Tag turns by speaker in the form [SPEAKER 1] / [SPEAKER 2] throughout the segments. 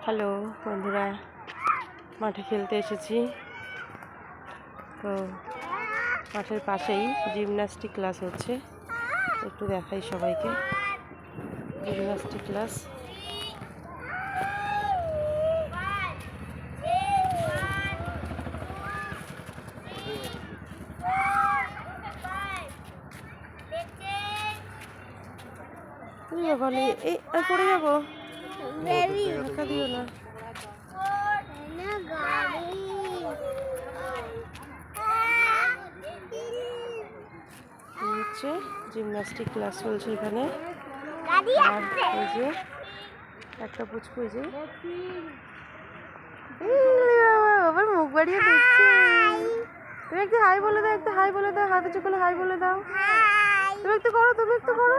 [SPEAKER 1] Hello বন্ধুরা, মাঠে খেলতে এসেছি। তো মাঠের পাশেই জিমন্যাস্টিক ক্লাস হচ্ছে, একটু দেখাই সবাইকে। জিমন্যাস্টিক ক্লাস বলি, এই পড়ে যাবো, ধাক্কা দিও না। হচ্ছে জিমন্যাস্টিক ক্লাস চলছে এখানে। আর এই যে একটা পুচকু, এই যে আবার মুখ বাড়িয়ে দেখছি। তুমি একটু হাই বলে দাও, একটু হাই বলে দাও, হাতে চোখলে হাই বলে দাও। তুমি একটু করো, তুমি একটু করো।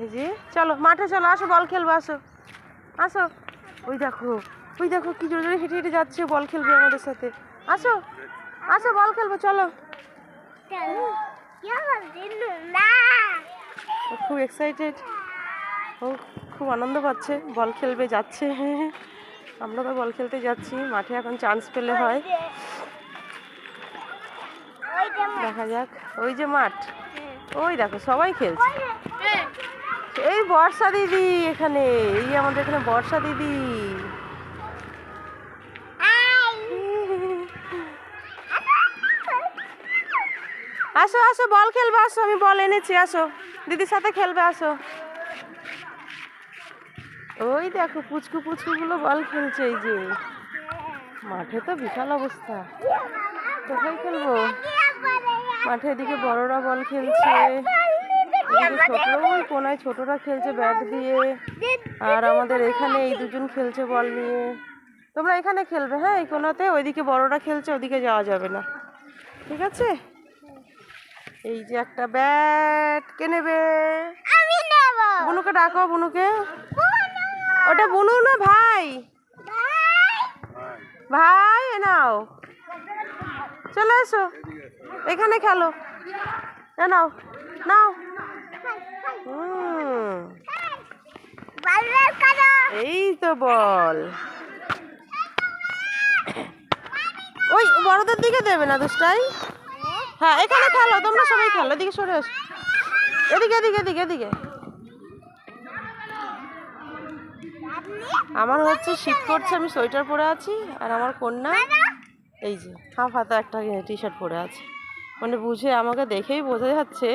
[SPEAKER 1] এই যে চলো মাঠে চলো, আসো বল খেলবো, আসো আসো। ওই দেখো, ওই দেখো কি জোরে জোরে হেঁটে হেঁটে যাচ্ছে, বল খেলবে আমাদের সাথে। আসো আসো বল খেলবো, চলো। খুব এক্সাইটেড, ও খুব আনন্দ পাচ্ছে, বল খেলবে যাচ্ছে। আমরা তো বল খেলতে যাচ্ছি মাঠে, এখন চান্স পেলে হয়। দেখা যাক। ওই যে মাঠ, ওই দেখো সবাই খেলছে। এই বর্ষা দিদি এখানে, এই আমাদের এখানে বর্ষা দিদি। আসো আসো বল খেলবে, আসো, আমি বল এনেছি, আসো দিদির সাথে খেলবে, আসো। ওই দেখো পুচকু পুচকুগুলো বল খেলছে। এই যে মাঠে তো বিশাল অবস্থা, কোথায় খেলবো? মাঠে এদিকে বড়রা বল খেলছে, এদিকে ছোটরা, ওই কোনায় ছোটরা খেলছে ব্যাট দিয়ে। আর আমাদের এখানে এই দুজন খেলছে বল নিয়ে। তোমরা এখানে খেলবে, হ্যাঁ এই কোনাতে, ওইদিকে বড়রা খেলছে, ওদিকে যাওয়া যাবে না, ঠিক আছে? এই যে একটা ব্যাট, কে নেবে? বুনুকে ডাকো, বুনুকে। ওটা বুনু না ভাই, ভাই এ নাও, চলে এসো এখানে খেলো, নাও নাও। এই তো বল, ওই বড়দের দিকে দেবে না দুষ্টাই। হ্যাঁ এখানে খেলো, তোমরা সবাই খেলো, এদিকে সরে এসো, এদিকে এদিকে এদিকে এদিকে। আমার হচ্ছে শীত করছে, আমি সোয়েটার পরে আছি, আর আমার কন্যা এই যে হাফ হাতা একটা টি শার্ট পরে আছে। মানে বুঝে, আমাকে দেখেই বোঝা যাচ্ছে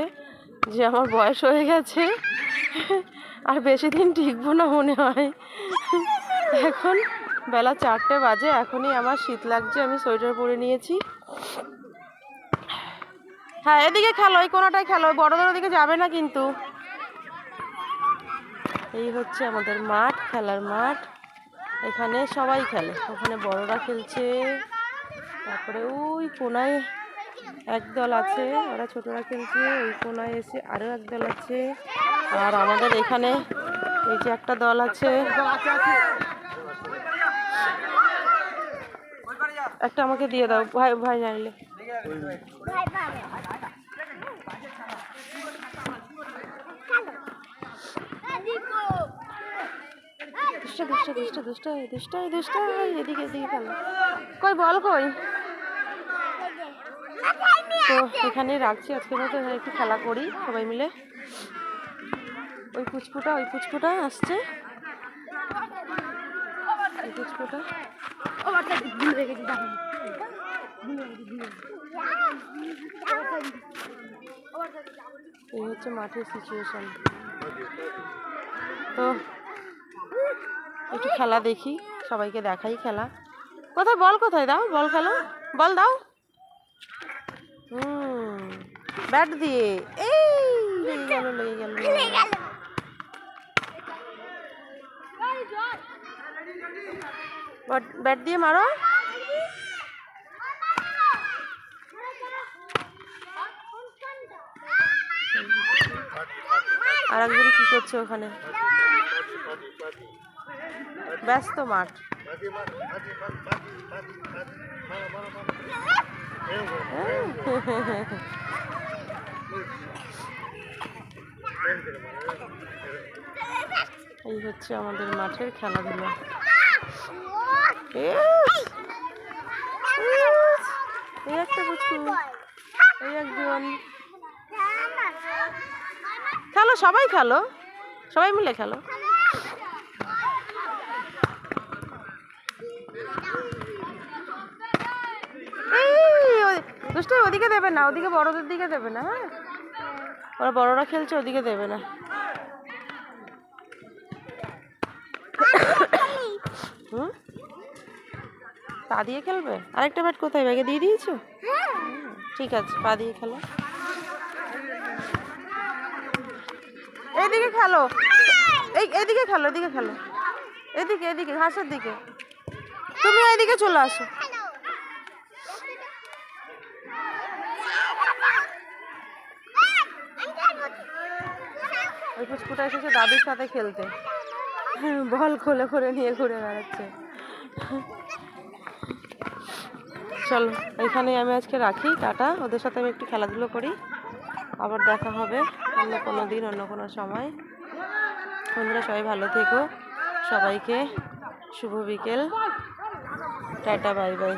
[SPEAKER 1] যে আমার বয়স হয়ে গেছে, আর বেশি দিন টিকবো না মনে হয়। এখন বেলা 4টে বাজে, এখনই আমার শীত লাগছে, আমি সোয়েটার পরে নিয়েছি। হ্যাঁ এদিকে খেলো, এই কোনোটাই খেলো, বড়দের ওদিকে যাবে না কিন্তু। এই হচ্ছে আমাদের মাঠ, খেলার মাঠ। এখানে সবাই খেলে, ওখানে বড়রা খেলছে, তারপরে ওই কোনায় একদল আছে, ওরা ছোটরা খেলছে, ওই কোনায় এসে আরও একদল আছে, আর আমাদের এখানে এই যে একটা দল আছে। একটা আমাকে দিয়ে দাও ভাই, ভাই জানলে। এদিকে এদিকে খেলো, কই বল কই? তো এখানে রাখছি আজকের মতো, একটু খেলা করি সবাই মিলে। ওই পুচকুটা আসছে, এই পুচকুটা। এই হচ্ছে মাঠের সিচুয়েশন। তো একটু খেলা দেখি, সবাইকে দেখাই খেলা। কোথায় বল, কোথায় দাও বল, খেলো বল দাও। ব্যাট দিয়ে, এই লেগে গেল। ব্যাট দিয়ে মারো। আর একজন কি করছে ওখানে? ব্যস্ত মাঠ। এই হচ্ছে আমাদের মাঠের খেলাধুলা। ইস, ইস, এই একটা পুচকু, এই একজন। খেলো, সবাই খেলো, সবাই মিলে খেলো। দুষ্টু ওদিকে দেবে না, ওদিকে বড়দের দিকে দেবে না। হ্যাঁ, ওরা বড়রা খেলছে, ওদিকে দেবে না। হুম, পা দিয়ে খেলবে? আরেকটা ব্যাট কোথায়, ব্যাগে দিয়ে দিয়েছো? ঠিক আছে, পা দিয়ে খেলো। এইদিকে খেলো, এইদিকে খেলো, এদিকে খেলো, এদিকে এদিকে ঘাসের দিকে। তুমি এইদিকে চলে আসো। ওই পুচকুটা এসেছে দাদুর সাথে খেলতে, বল খোলে করে নিয়ে ঘুরে বেড়াচ্ছে। চলো, এখানে আমি আজকে রাখি, টাটা। ওদের সাথে আমি একটু খেলাধুলো করি, আবার দেখা হবে অন্য কোনো দিন, অন্য কোনো সময়। তোমরা সবাই ভালো থেকো, সবাইকে শুভ বিকেল, টাটা, বাই বাই।